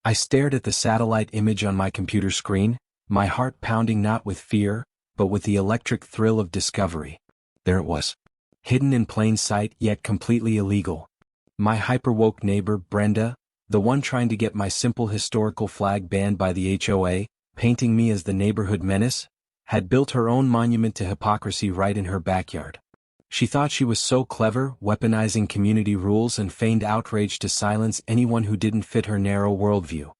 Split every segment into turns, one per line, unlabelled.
I stared at the satellite image on my computer screen, my heart pounding not with fear, but with the electric thrill of discovery. There it was. Hidden in plain sight yet completely illegal. My hyperwoke neighbor, Brenda, the one trying to get my simple historical flag banned by the HOA, painting me as the neighborhood menace, had built her own monument to hypocrisy right in her backyard. She thought she was so clever, weaponizing community rules and feigned outrage to silence anyone who didn't fit her narrow worldview.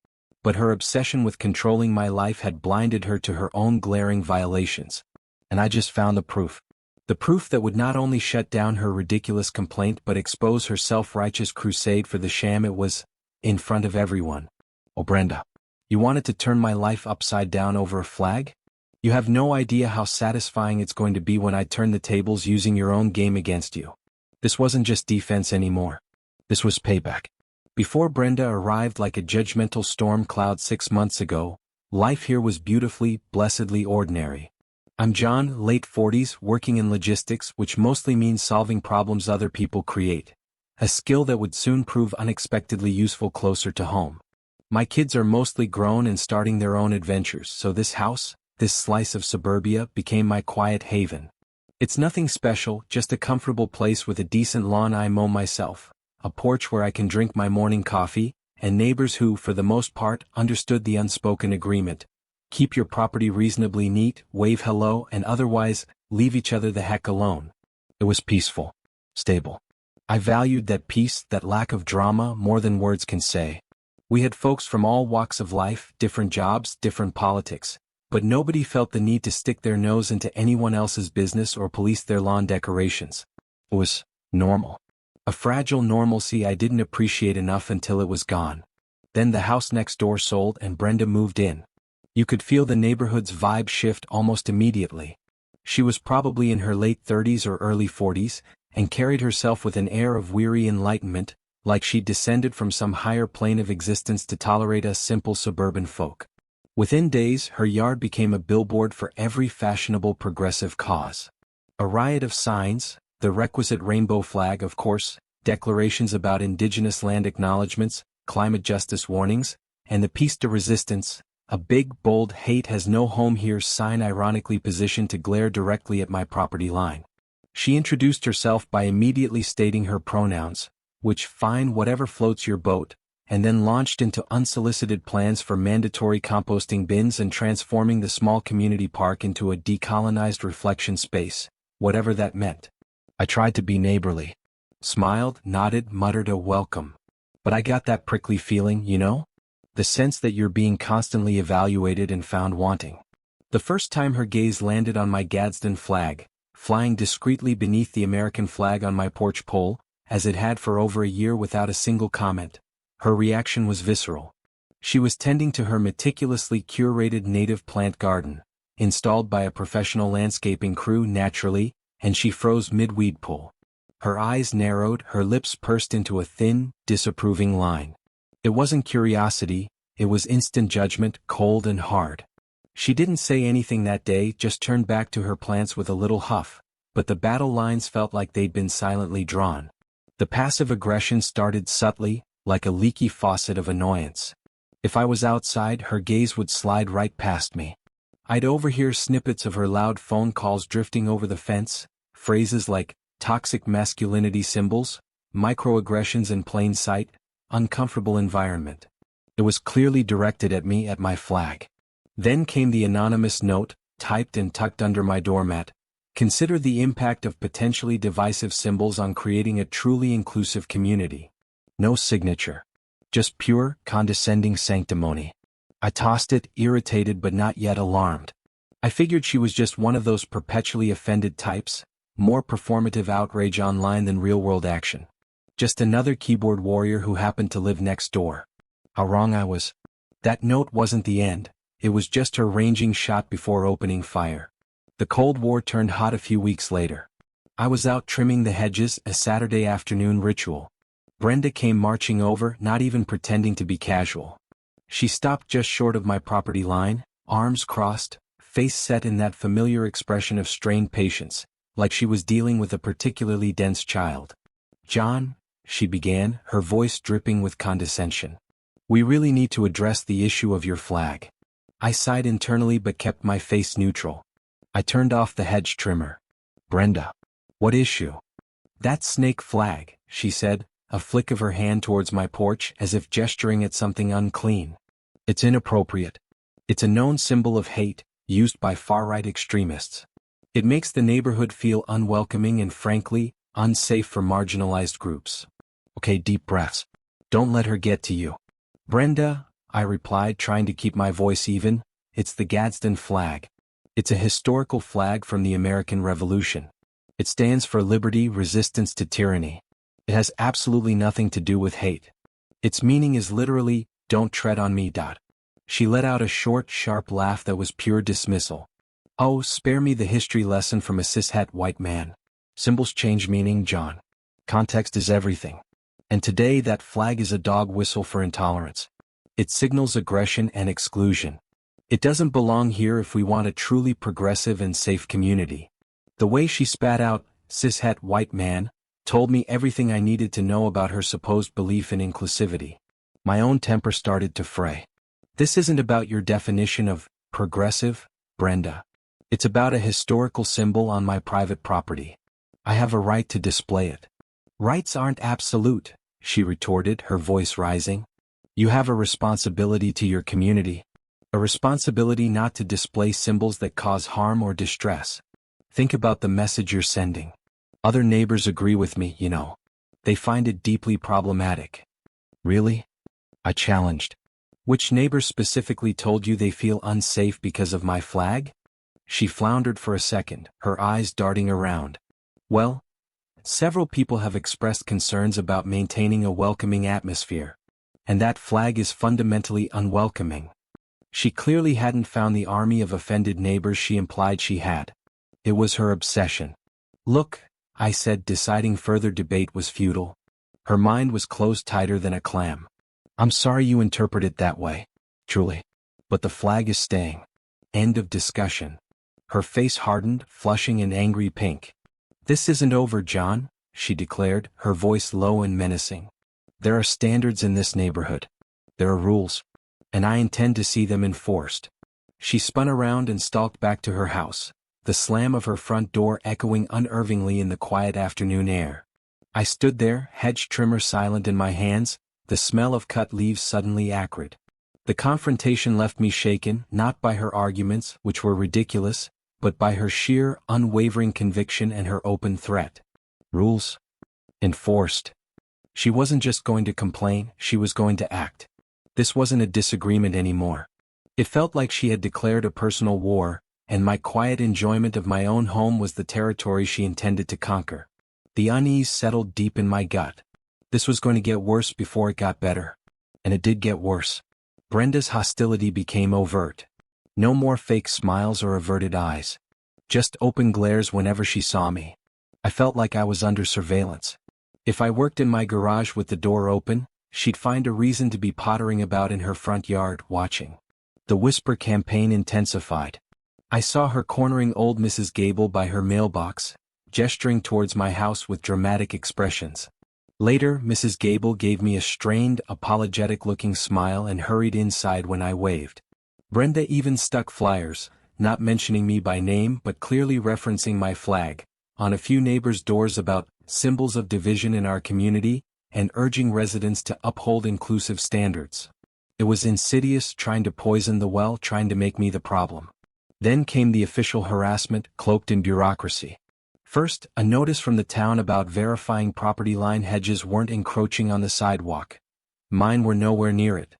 But her obsession with controlling my life had blinded her to her own glaring violations. And I just found the proof. The proof that would not only shut down her ridiculous complaint but expose her self-righteous crusade for the sham it was, in front of everyone. Oh Brenda, you wanted to turn my life upside down over a flag? You have no idea how satisfying it's going to be when I turn the tables using your own game against you. This wasn't just defense anymore. This was payback. Before Brenda arrived like a judgmental storm cloud 6 months ago, life here was beautifully, blessedly ordinary. I'm John, late 40s, working in logistics, which mostly means solving problems other people create. A skill that would soon prove unexpectedly useful closer to home. My kids are mostly grown and starting their own adventures, so this house, this slice of suburbia, became my quiet haven. It's nothing special, just a comfortable place with a decent lawn I mow myself, a porch where I can drink my morning coffee, and neighbors who, for the most part, understood the unspoken agreement. Keep your property reasonably neat, wave hello, and otherwise, leave each other the heck alone. It was peaceful. Stable. I valued that peace, that lack of drama, more than words can say. We had folks from all walks of life, different jobs, different politics. But nobody felt the need to stick their nose into anyone else's business or police their lawn decorations. It was normal. A fragile normalcy I didn't appreciate enough until it was gone. Then the house next door sold and Brenda moved in. You could feel the neighborhood's vibe shift almost immediately. She was probably in her late 30s or early 40s, and carried herself with an air of weary enlightenment, like she'd descended from some higher plane of existence to tolerate us simple suburban folk. Within days, her yard became a billboard for every fashionable progressive cause. A riot of signs, the requisite rainbow flag of course, declarations about indigenous land acknowledgements, climate justice warnings, and the piece de resistance, a big, bold "hate has no home here" sign ironically positioned to glare directly at my property line. She introduced herself by immediately stating her pronouns, which fine whatever floats your boat, and then launched into unsolicited plans for mandatory composting bins and transforming the small community park into a decolonized reflection space, whatever that meant. I tried to be neighborly. Smiled, nodded, muttered a welcome. But I got that prickly feeling, you know? The sense that you're being constantly evaluated and found wanting. The first time her gaze landed on my Gadsden flag, flying discreetly beneath the American flag on my porch pole, as it had for over a year without a single comment, her reaction was visceral. She was tending to her meticulously curated native plant garden, installed by a professional landscaping crew naturally, and she froze mid-weed pull. Her eyes narrowed, her lips pursed into a thin, disapproving line. It wasn't curiosity, it was instant judgment, cold and hard. She didn't say anything that day, just turned back to her plants with a little huff, but the battle lines felt like they'd been silently drawn. The passive aggression started subtly, like a leaky faucet of annoyance. If I was outside, her gaze would slide right past me. I'd overhear snippets of her loud phone calls drifting over the fence, phrases like toxic masculinity symbols, microaggressions in plain sight, uncomfortable environment. It was clearly directed at me, at my flag. Then came the anonymous note, typed and tucked under my doormat. Consider the impact of potentially divisive symbols on creating a truly inclusive community. No signature. Just pure, condescending sanctimony. I tossed it, irritated but not yet alarmed. I figured she was just one of those perpetually offended types, more performative outrage online than real-world action. Just another keyboard warrior who happened to live next door. How wrong I was. That note wasn't the end, it was just her ranging shot before opening fire. The Cold War turned hot a few weeks later. I was out trimming the hedges, a Saturday afternoon ritual. Brenda came marching over, not even pretending to be casual. She stopped just short of my property line, arms crossed, face set in that familiar expression of strained patience, like she was dealing with a particularly dense child. "John," she began, her voice dripping with condescension. We really need to address the issue of your flag. I sighed internally but kept my face neutral. I turned off the hedge trimmer. Brenda. What issue? That snake flag, she said, a flick of her hand towards my porch as if gesturing at something unclean. It's inappropriate. It's a known symbol of hate, used by far-right extremists. It makes the neighborhood feel unwelcoming and frankly, unsafe for marginalized groups. Okay, deep breaths. Don't let her get to you. Brenda, I replied, trying to keep my voice even, it's the Gadsden flag. It's a historical flag from the American Revolution. It stands for liberty, resistance to tyranny. It has absolutely nothing to do with hate. Its meaning is literally, don't tread on me. She let out a short, sharp laugh that was pure dismissal. Oh, spare me the history lesson from a cishet white man. Symbols change meaning, John. Context is everything. And today that flag is a dog whistle for intolerance. It signals aggression and exclusion. It doesn't belong here if we want a truly progressive and safe community. The way she spat out, cishet white man, told me everything I needed to know about her supposed belief in inclusivity. My own temper started to fray. This isn't about your definition of progressive, Brenda. It's about a historical symbol on my private property. I have a right to display it. Rights aren't absolute, she retorted, her voice rising. You have a responsibility to your community. A responsibility not to display symbols that cause harm or distress. Think about the message you're sending. Other neighbors agree with me, you know. They find it deeply problematic. Really? I challenged. Which neighbors specifically told you they feel unsafe because of my flag? She floundered for a second, her eyes darting around. Well, several people have expressed concerns about maintaining a welcoming atmosphere. And that flag is fundamentally unwelcoming. She clearly hadn't found the army of offended neighbors she implied she had. It was her obsession. Look, I said, deciding further debate was futile. Her mind was closed tighter than a clam. I'm sorry you interpret it that way, truly. But the flag is staying. End of discussion. Her face hardened, flushing an angry pink. This isn't over, John, she declared, her voice low and menacing. There are standards in this neighborhood. There are rules. And I intend to see them enforced. She spun around and stalked back to her house, the slam of her front door echoing unnervingly in the quiet afternoon air. I stood there, hedge trimmer silent in my hands, the smell of cut leaves suddenly acrid. The confrontation left me shaken, not by her arguments, which were ridiculous, but by her sheer, unwavering conviction and her open threat. Rules? Enforced. She wasn't just going to complain, she was going to act. This wasn't a disagreement anymore. It felt like she had declared a personal war, and my quiet enjoyment of my own home was the territory she intended to conquer. The unease settled deep in my gut. This was going to get worse before it got better. And it did get worse. Brenda's hostility became overt. No more fake smiles or averted eyes. Just open glares whenever she saw me. I felt like I was under surveillance. If I worked in my garage with the door open, she'd find a reason to be pottering about in her front yard, watching. The whisper campaign intensified. I saw her cornering old Mrs. Gable by her mailbox, gesturing towards my house with dramatic expressions. Later, Mrs. Gable gave me a strained, apologetic-looking smile and hurried inside when I waved. Brenda even stuck flyers, not mentioning me by name but clearly referencing my flag, on a few neighbors' doors about symbols of division in our community, and urging residents to uphold inclusive standards. It was insidious, trying to poison the well, trying to make me the problem. Then came the official harassment, cloaked in bureaucracy. First, a notice from the town about verifying property line hedges weren't encroaching on the sidewalk. Mine were nowhere near it.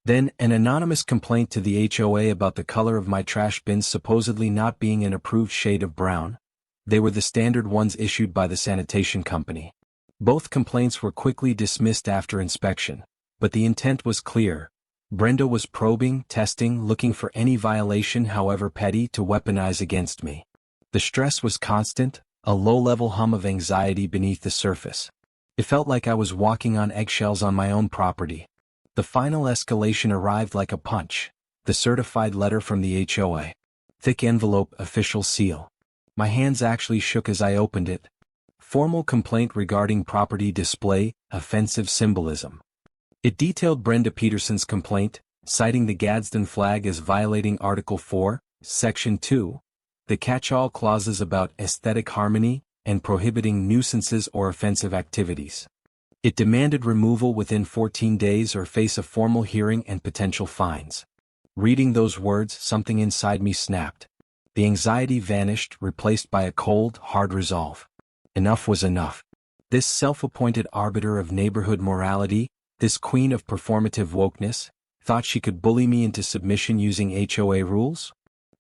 Then, an anonymous complaint to the HOA about the color of my trash bins supposedly not being an approved shade of brown. They were the standard ones issued by the sanitation company. Both complaints were quickly dismissed after inspection, but the intent was clear. Brenda was probing, testing, looking for any violation, however petty, to weaponize against me. The stress was constant, a low-level hum of anxiety beneath the surface. It felt like I was walking on eggshells on my own property. The final escalation arrived like a punch. The certified letter from the HOA. Thick envelope, official seal. My hands actually shook as I opened it. Formal complaint regarding property display, offensive symbolism. It detailed Brenda Peterson's complaint, citing the Gadsden flag as violating Article 4, Section 2, the catch-all clauses about aesthetic harmony, and prohibiting nuisances or offensive activities. It demanded removal within 14 days or face a formal hearing and potential fines. Reading those words, something inside me snapped. The anxiety vanished, replaced by a cold, hard resolve. Enough was enough. This self-appointed arbiter of neighborhood morality, this queen of performative wokeness, thought she could bully me into submission using HOA rules?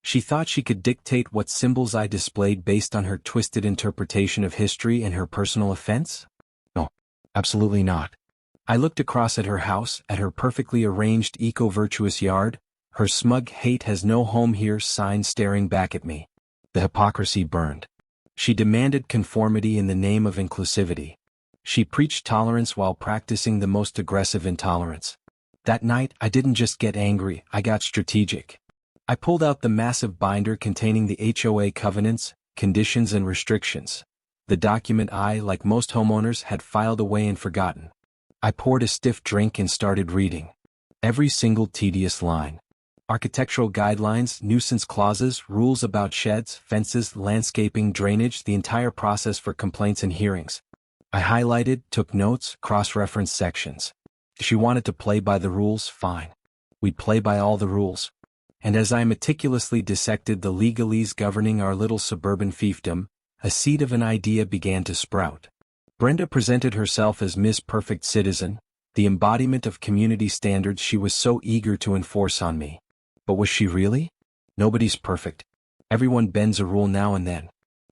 She thought she could dictate what symbols I displayed based on her twisted interpretation of history and her personal offense? No, absolutely not. I looked across at her house, at her perfectly arranged eco-virtuous yard, her smug "hate has no home here" sign staring back at me. The hypocrisy burned. She demanded conformity in the name of inclusivity. She preached tolerance while practicing the most aggressive intolerance. That night, I didn't just get angry, I got strategic. I pulled out the massive binder containing the HOA covenants, conditions and restrictions. The document I, like most homeowners, had filed away and forgotten. I poured a stiff drink and started reading. Every single tedious line. Architectural guidelines, nuisance clauses, rules about sheds, fences, landscaping, drainage, the entire process for complaints and hearings. I highlighted, took notes, cross-referenced sections. She wanted to play by the rules, fine. We'd play by all the rules. And as I meticulously dissected the legalese governing our little suburban fiefdom, a seed of an idea began to sprout. Brenda presented herself as Miss Perfect Citizen, the embodiment of community standards she was so eager to enforce on me. But was she really? Nobody's perfect. Everyone bends a rule now and then.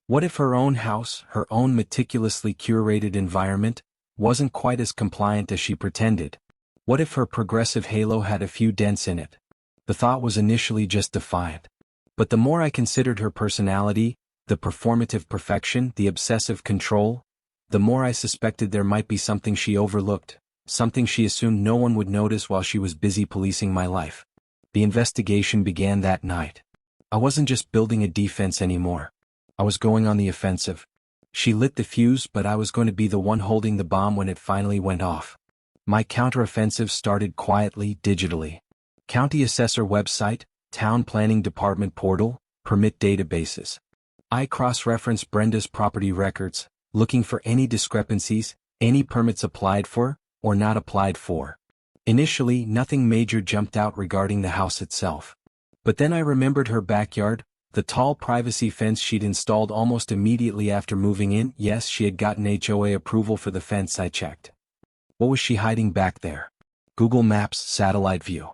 What if her own house, her own meticulously curated environment, wasn't quite as compliant as she pretended? What if her progressive halo had a few dents in it? The thought was initially just defiant. But the more I considered her personality, the performative perfection, the obsessive control, the more I suspected there might be something she overlooked, something she assumed no one would notice while she was busy policing my life. The investigation began that night. I wasn't just building a defense anymore. I was going on the offensive. She lit the fuse, but I was going to be the one holding the bomb when it finally went off. My counteroffensive started quietly, digitally. County assessor website, town planning department portal, permit databases. I cross-referenced Brenda's property records, looking for any discrepancies, any permits applied for, or not applied for. Initially, nothing major jumped out regarding the house itself. But then I remembered her backyard, the tall privacy fence she'd installed almost immediately after moving in. Yes, she had gotten HOA approval for the fence. I checked. What was she hiding back there? Google Maps satellite view.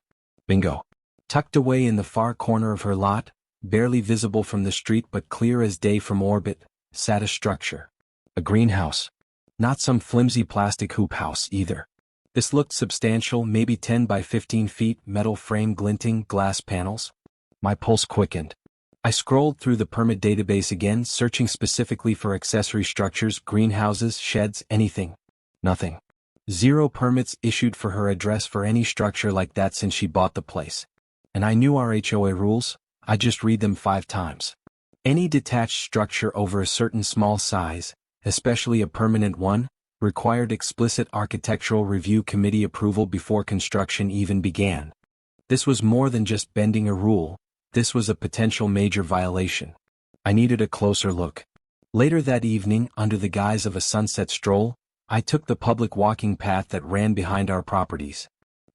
Bingo. Tucked away in the far corner of her lot, barely visible from the street but clear as day from orbit, sat a structure. A greenhouse. Not some flimsy plastic hoop house either. This looked substantial, maybe 10 by 15 feet, metal frame, glinting, glass panels. My pulse quickened. I scrolled through the permit database again, searching specifically for accessory structures, greenhouses, sheds, anything. Nothing. 0 permits issued for her address for any structure like that since she bought the place. And I knew our HOA rules. I just read them 5 times. Any detached structure over a certain small size, especially a permanent one, required explicit architectural review committee approval before construction even began. This was more than just bending a rule, this was a potential major violation. I needed a closer look. Later that evening, under the guise of a sunset stroll, I took the public walking path that ran behind our properties.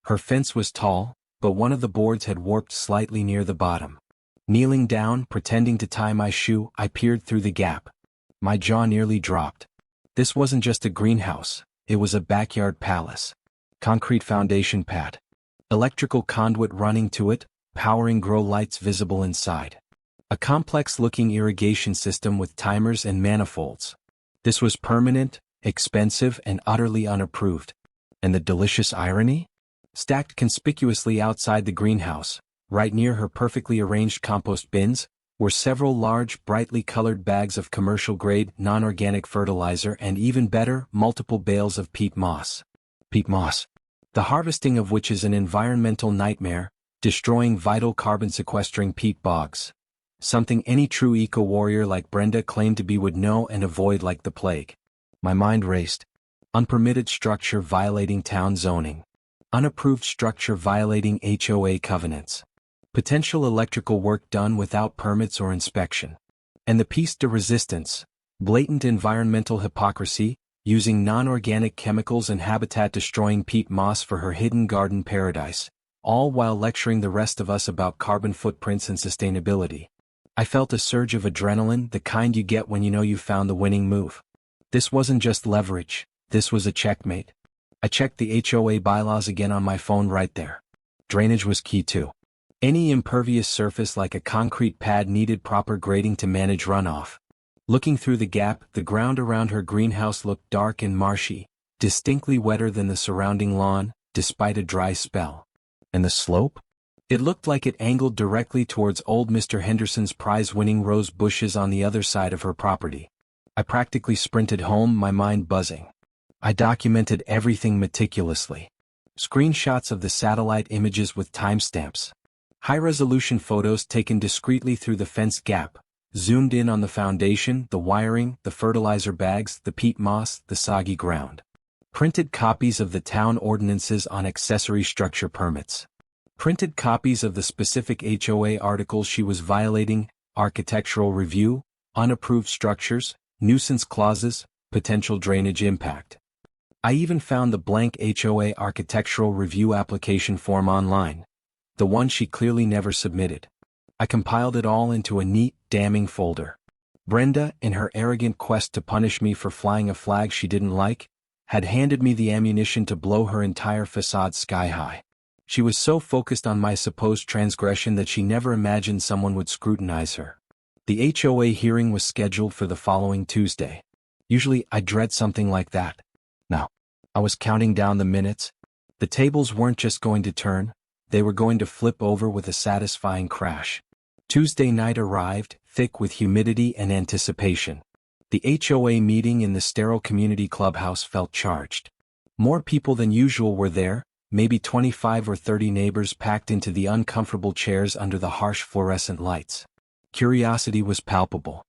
Her fence was tall, but one of the boards had warped slightly near the bottom. Kneeling down, pretending to tie my shoe, I peered through the gap. My jaw nearly dropped. This wasn't just a greenhouse, it was a backyard palace. Concrete foundation pad. Electrical conduit running to it, powering grow lights visible inside. A complex-looking irrigation system with timers and manifolds. This was permanent, expensive, and utterly unapproved. And the delicious irony? Stacked conspicuously outside the greenhouse, right near her perfectly arranged compost bins, were several large, brightly colored bags of commercial-grade, non-organic fertilizer and even better, multiple bales of peat moss. Peat moss. The harvesting of which is an environmental nightmare, destroying vital carbon-sequestering peat bogs. Something any true eco-warrior like Brenda claimed to be would know and avoid like the plague. My mind raced. Unpermitted structure violating town zoning. Unapproved structure violating HOA covenants. Potential electrical work done without permits or inspection. And the piece de resistance. Blatant environmental hypocrisy, using non-organic chemicals and habitat-destroying peat moss for her hidden garden paradise, all while lecturing the rest of us about carbon footprints and sustainability. I felt a surge of adrenaline, the kind you get when you know you've found the winning move. This wasn't just leverage, this was a checkmate. I checked the HOA bylaws again on my phone right there. Drainage was key too. Any impervious surface like a concrete pad needed proper grading to manage runoff. Looking through the gap, the ground around her greenhouse looked dark and marshy, distinctly wetter than the surrounding lawn, despite a dry spell. And the slope? It looked like it angled directly towards old Mr. Henderson's prize-winning rose bushes on the other side of her property. I practically sprinted home, my mind buzzing. I documented everything meticulously. Screenshots of the satellite images with timestamps. High-resolution photos taken discreetly through the fence gap, zoomed in on the foundation, the wiring, the fertilizer bags, the peat moss, the soggy ground. Printed copies of the town ordinances on accessory structure permits. Printed copies of the specific HOA articles she was violating, architectural review, unapproved structures, nuisance clauses, potential drainage impact. I even found the blank HOA architectural review application form online, the one she clearly never submitted. I compiled it all into a neat, damning folder. Brenda, in her arrogant quest to punish me for flying a flag she didn't like, had handed me the ammunition to blow her entire facade sky high. She was so focused on my supposed transgression that she never imagined someone would scrutinize her. The HOA hearing was scheduled for the following Tuesday. Usually I dread something like that. Now, I was counting down the minutes. The tables weren't just going to turn, they were going to flip over with a satisfying crash. Tuesday night arrived, thick with humidity and anticipation. The HOA meeting in the sterile community clubhouse felt charged. More people than usual were there, maybe 25 or 30 neighbors packed into the uncomfortable chairs under the harsh fluorescent lights. Curiosity was palpable.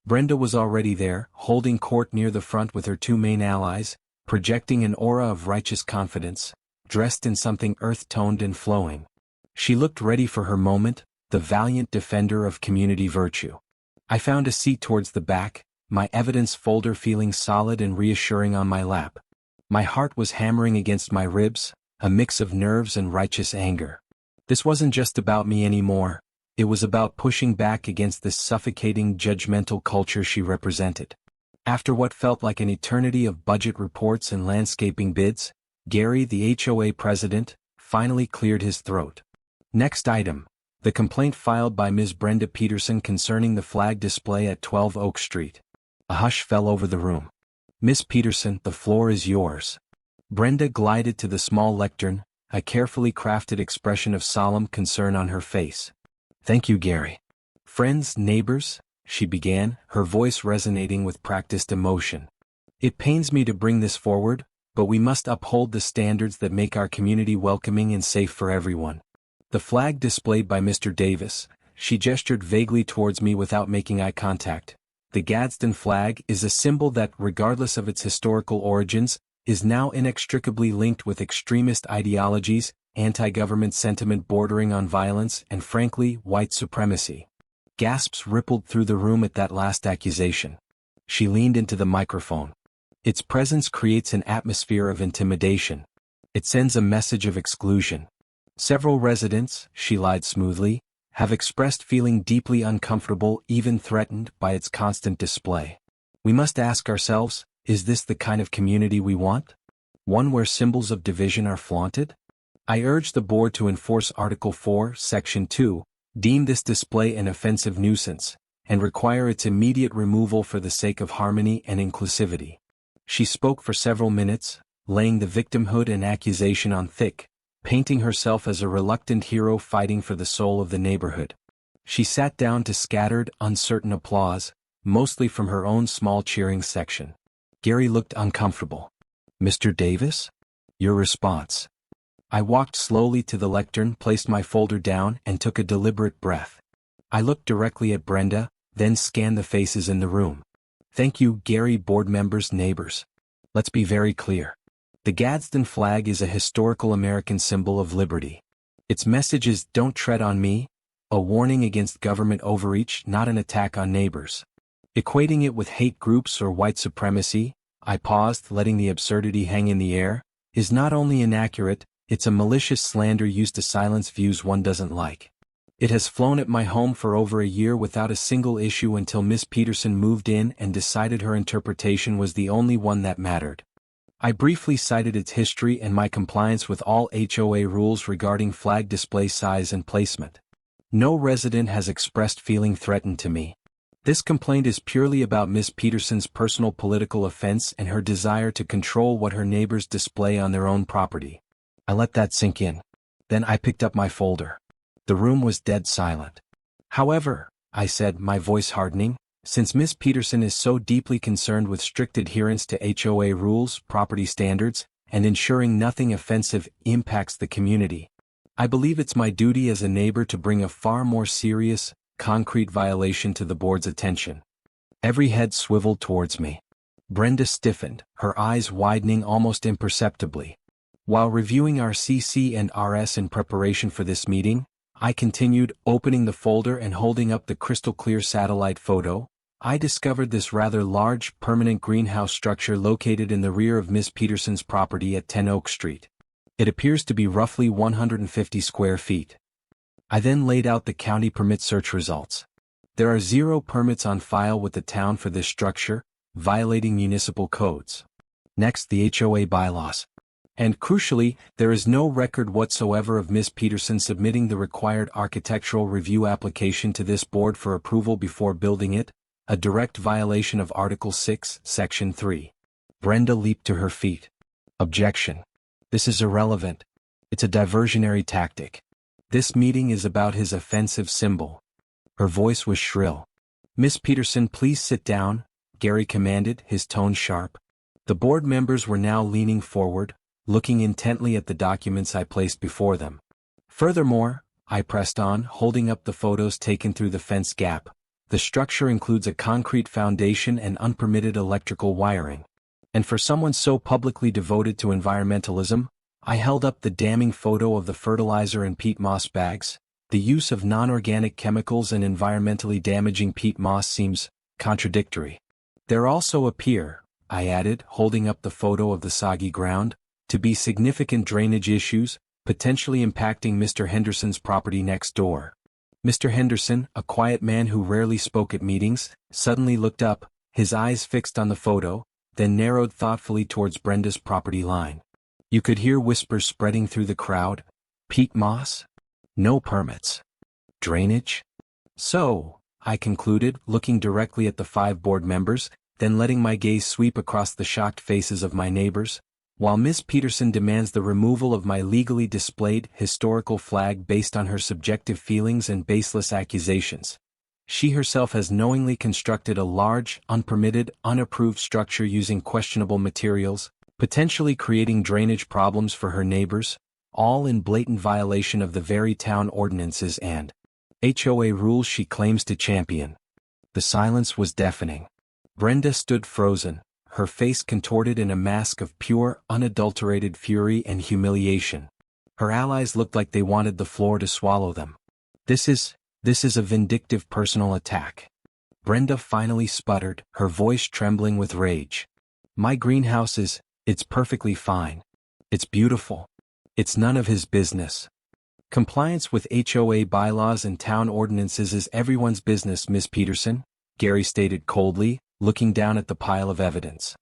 Brenda was already there, holding court near the front with her two main allies, projecting an aura of righteous confidence, dressed in something earth-toned and flowing. She looked ready for her moment, the valiant defender of community virtue. I found a seat towards the back, my evidence folder feeling solid and reassuring on my lap. My heart was hammering against my ribs, a mix of nerves and righteous anger. This wasn't just about me anymore, it was about pushing back against this suffocating judgmental culture she represented. After what felt like an eternity of budget reports and landscaping bids, Gary, the HOA president, finally cleared his throat. Next item, the complaint filed by Ms. Brenda Peterson concerning the flag display at 12 Oak Street. A hush fell over the room. Miss Peterson, the floor is yours. Brenda glided to the small lectern, a carefully crafted expression of solemn concern on her face. Thank you, Gary. Friends, neighbors, she began, her voice resonating with practiced emotion. It pains me to bring this forward, but we must uphold the standards that make our community welcoming and safe for everyone. The flag displayed by Mr. Davis, she gestured vaguely towards me without making eye contact. The Gadsden flag is a symbol that, regardless of its historical origins, is now inextricably linked with extremist ideologies, anti-government sentiment bordering on violence, and frankly, white supremacy. Gasps rippled through the room at that last accusation. She leaned into the microphone. Its presence creates an atmosphere of intimidation. It sends a message of exclusion. Several residents, she lied smoothly, have expressed feeling deeply uncomfortable, even threatened, by its constant display. We must ask ourselves, is this the kind of community we want? One where symbols of division are flaunted? I urge the board to enforce Article 4, Section 2, deem this display an offensive nuisance, and require its immediate removal for the sake of harmony and inclusivity. She spoke for several minutes, laying the victimhood and accusation on thick, painting herself as a reluctant hero fighting for the soul of the neighborhood. She sat down to scattered, uncertain applause, mostly from her own small cheering section. Gary looked uncomfortable. Mr. Davis? Your response. I walked slowly to the lectern, placed my folder down, and took a deliberate breath. I looked directly at Brenda, then scanned the faces in the room. Thank you, Gary, board members, neighbors. Let's be very clear. The Gadsden flag is a historical American symbol of liberty. Its message is "Don't tread on me," a warning against government overreach, not an attack on neighbors. Equating it with hate groups or white supremacy, I paused, letting the absurdity hang in the air, is not only inaccurate, it's a malicious slander used to silence views one doesn't like. It has flown at my home for over a year without a single issue until Miss Peterson moved in and decided her interpretation was the only one that mattered. I briefly cited its history and my compliance with all HOA rules regarding flag display size and placement. No resident has expressed feeling threatened to me. This complaint is purely about Miss Peterson's personal political offense and her desire to control what her neighbors display on their own property. I let that sink in. Then I picked up my folder. The room was dead silent. "However," I said, my voice hardening, "since Miss Peterson is so deeply concerned with strict adherence to HOA rules, property standards, and ensuring nothing offensive impacts the community, I believe it's my duty as a neighbor to bring a far more serious, concrete violation to the board's attention." Every head swiveled towards me. Brenda stiffened, her eyes widening almost imperceptibly. While reviewing our CC and RS in preparation for this meeting, I continued, opening the folder and holding up the crystal-clear satellite photo. I discovered this rather large, permanent greenhouse structure located in the rear of Miss Peterson's property at 10 Oak Street. It appears to be roughly 150 square feet. I then laid out the county permit search results. There are 0 permits on file with the town for this structure, violating municipal codes. Next, the HOA bylaws. And crucially, there is no record whatsoever of Miss Peterson submitting the required architectural review application to this board for approval before building it, a direct violation of Article 6, Section 3. Brenda leaped to her feet. "Objection. This is irrelevant. It's a diversionary tactic. This meeting is about his offensive symbol." Her voice was shrill. "Miss Peterson, please sit down," Gary commanded, his tone sharp. The board members were now leaning forward, looking intently at the documents I placed before them. "Furthermore," I pressed on, holding up the photos taken through the fence gap, "the structure includes a concrete foundation and unpermitted electrical wiring. And for someone so publicly devoted to environmentalism," I held up the damning photo of the fertilizer and peat moss bags. "The use of non-organic chemicals and environmentally damaging peat moss seems contradictory. There also appear," I added, holding up the photo of the soggy ground, "to be significant drainage issues, potentially impacting Mr. Henderson's property next door." Mr. Henderson, a quiet man who rarely spoke at meetings, suddenly looked up, his eyes fixed on the photo, then narrowed thoughtfully towards Brenda's property line. You could hear whispers spreading through the crowd. "Peat moss? No permits. Drainage?" "So," I concluded, looking directly at the 5 board members, then letting my gaze sweep across the shocked faces of my neighbors, "while Miss Peterson demands the removal of my legally displayed historical flag based on her subjective feelings and baseless accusations, she herself has knowingly constructed a large, unpermitted, unapproved structure using questionable materials, potentially creating drainage problems for her neighbors, all in blatant violation of the very town ordinances and HOA rules she claims to champion." The silence was deafening. Brenda stood frozen, her face contorted in a mask of pure, unadulterated fury and humiliation. Her allies looked like they wanted the floor to swallow them. This is a vindictive personal attack." Brenda finally sputtered, her voice trembling with rage. "My greenhouse it's perfectly fine. It's beautiful. It's none of his business. Compliance with HOA bylaws and town ordinances is everyone's business, Miss Peterson," Gary stated coldly, looking down at the pile of evidence.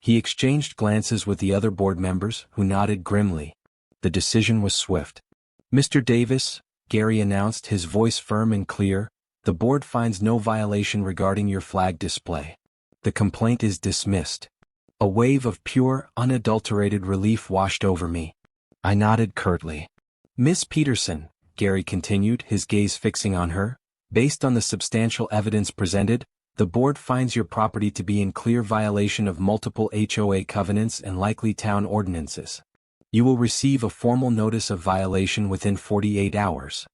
He exchanged glances with the other board members, who nodded grimly. The decision was swift. "Mr. Davis," Gary announced, his voice firm and clear, "the board finds no violation regarding your flag display. The complaint is dismissed." A wave of pure, unadulterated relief washed over me. I nodded curtly. "Miss Peterson," Gary continued, his gaze fixing on her, "based on the substantial evidence presented, the board finds your property to be in clear violation of multiple HOA covenants and likely town ordinances. You will receive a formal notice of violation within 48 hours.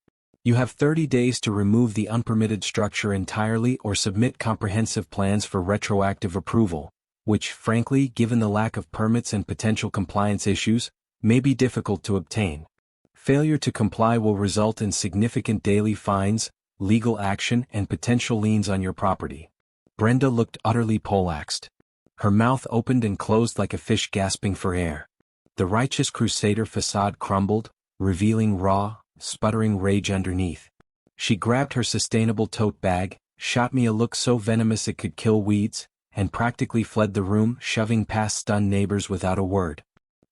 You have 30 days to remove the unpermitted structure entirely or submit comprehensive plans for retroactive approval, which, frankly, given the lack of permits and potential compliance issues, may be difficult to obtain. Failure to comply will result in significant daily fines, legal action, and potential liens on your property. Brenda looked utterly poleaxed. Her mouth opened and closed like a fish gasping for air. The righteous crusader facade crumbled, revealing raw, sputtering rage underneath. She grabbed her sustainable tote bag, shot me a look so venomous it could kill weeds, and practically fled the room, shoving past stunned neighbors without a word.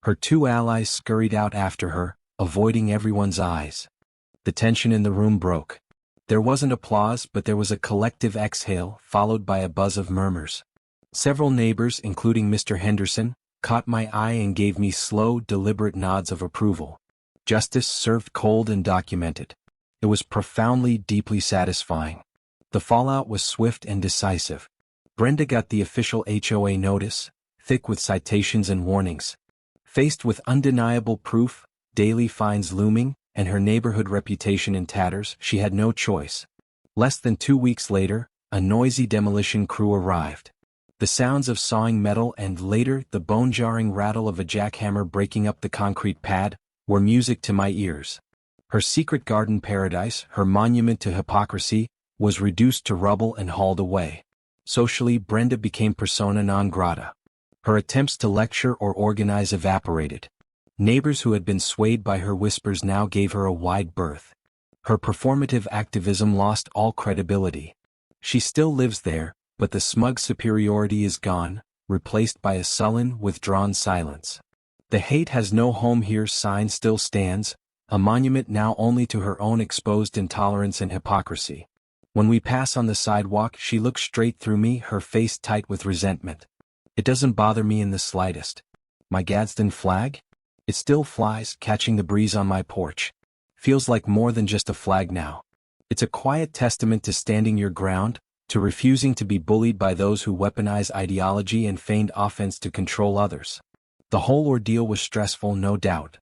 Her two allies scurried out after her, avoiding everyone's eyes. The tension in the room broke. There wasn't applause, but there was a collective exhale, followed by a buzz of murmurs. Several neighbors, including Mr. Henderson, caught my eye and gave me slow, deliberate nods of approval. Justice served cold and documented. It was profoundly, deeply satisfying. The fallout was swift and decisive. Brenda got the official HOA notice, thick with citations and warnings. Faced with undeniable proof, daily fines looming, and her neighborhood reputation in tatters, she had no choice. Less than 2 weeks later, a noisy demolition crew arrived. The sounds of sawing metal and, later, the bone-jarring rattle of a jackhammer breaking up the concrete pad, were music to my ears. Her secret garden paradise, her monument to hypocrisy, was reduced to rubble and hauled away. Socially, Brenda became persona non grata. Her attempts to lecture or organize evaporated. Neighbors who had been swayed by her whispers now gave her a wide berth. Her performative activism lost all credibility. She still lives there, but the smug superiority is gone, replaced by a sullen, withdrawn silence. "The hate has no home here" sign still stands, a monument now only to her own exposed intolerance and hypocrisy. When we pass on the sidewalk, she looks straight through me, her face tight with resentment. It doesn't bother me in the slightest. My Gadsden flag? It still flies, catching the breeze on my porch. Feels like more than just a flag now. It's a quiet testament to standing your ground, to refusing to be bullied by those who weaponize ideology and feigned offense to control others. The whole ordeal was stressful, no doubt.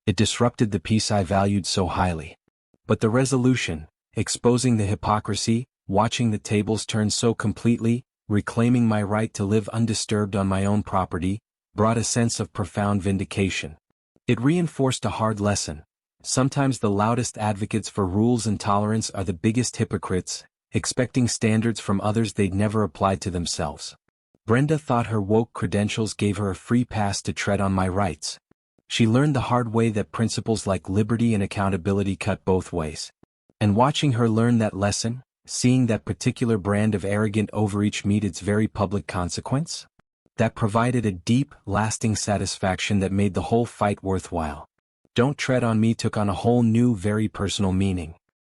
It disrupted the peace I valued so highly. But the resolution, exposing the hypocrisy, watching the tables turn so completely, reclaiming my right to live undisturbed on my own property, brought a sense of profound vindication. It reinforced a hard lesson. Sometimes the loudest advocates for rules and tolerance are the biggest hypocrites, expecting standards from others they'd never applied to themselves. Brenda thought her woke credentials gave her a free pass to tread on my rights. She learned the hard way that principles like liberty and accountability cut both ways. And watching her learn that lesson, seeing that particular brand of arrogant overreach meet its very public consequence, that provided a deep, lasting satisfaction that made the whole fight worthwhile. "Don't tread on me" took on a whole new, very personal meaning.